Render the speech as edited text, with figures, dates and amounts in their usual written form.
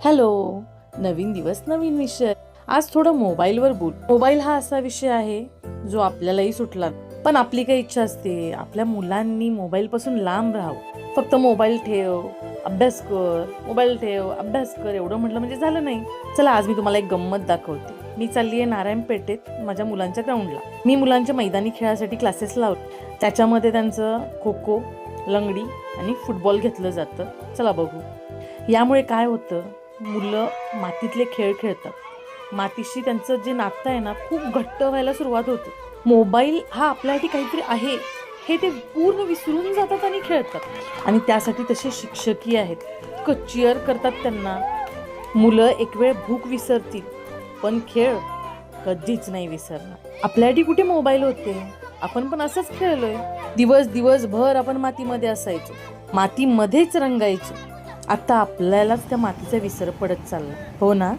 Hello. नवीन दिवस नवीन विषय. आज थोडं मोबाईलवर बोल. मोबाईल हा असा विषय आहे जो आपल्यालाही सुटला, पण आपली काही इच्छा असते आपल्या मुलांनी मोबाईल पासून लांब राहावं. फक्त मोबाईल ठेव, अभ्यास कर, मोबाईल ठेव, अभ्यास कर एवढं म्हटलं म्हणजे झालं नाही. चला आज मी तुम्हाला एक गंमत दाखवते. मी चालली आहे नारायणपेठेत माझ्या मुलांच्या ग्राउंडला. मी मुलांच्या मैदानी खेळासाठी क्लासेस लावले. त्याच्यामध्ये त्यांचं खो खो, लंगडी आणि फुटबॉल घेतलं जातं. चला बघू. यामुळे काय होतं, मुलं मातीतले खेळ खेळतात. मातीशी त्यांचं जे नातं आहे ना खूप घट्ट व्हायला सुरुवात होते. मोबाईल हा आपल्यासाठी काहीतरी आहे हे ते पूर्ण विसरून जातात आणि खेळतात. आणि त्यासाठी तसे शिक्षकही आहेत, चिअर करतात त्यांना. मुलं एक वेळ भूक विसरतील पण खेळ कधीच नाही विसरणार. आपल्यासाठी कुठे मोबाईल होते, आपण पण असंच खेळलोय. दिवसभर आपण मातीमध्ये असायचो, मातीमध्येच रंगायचो. आता आपल्यालाच त्या मातीचा विसर पडत चालला, हो ना?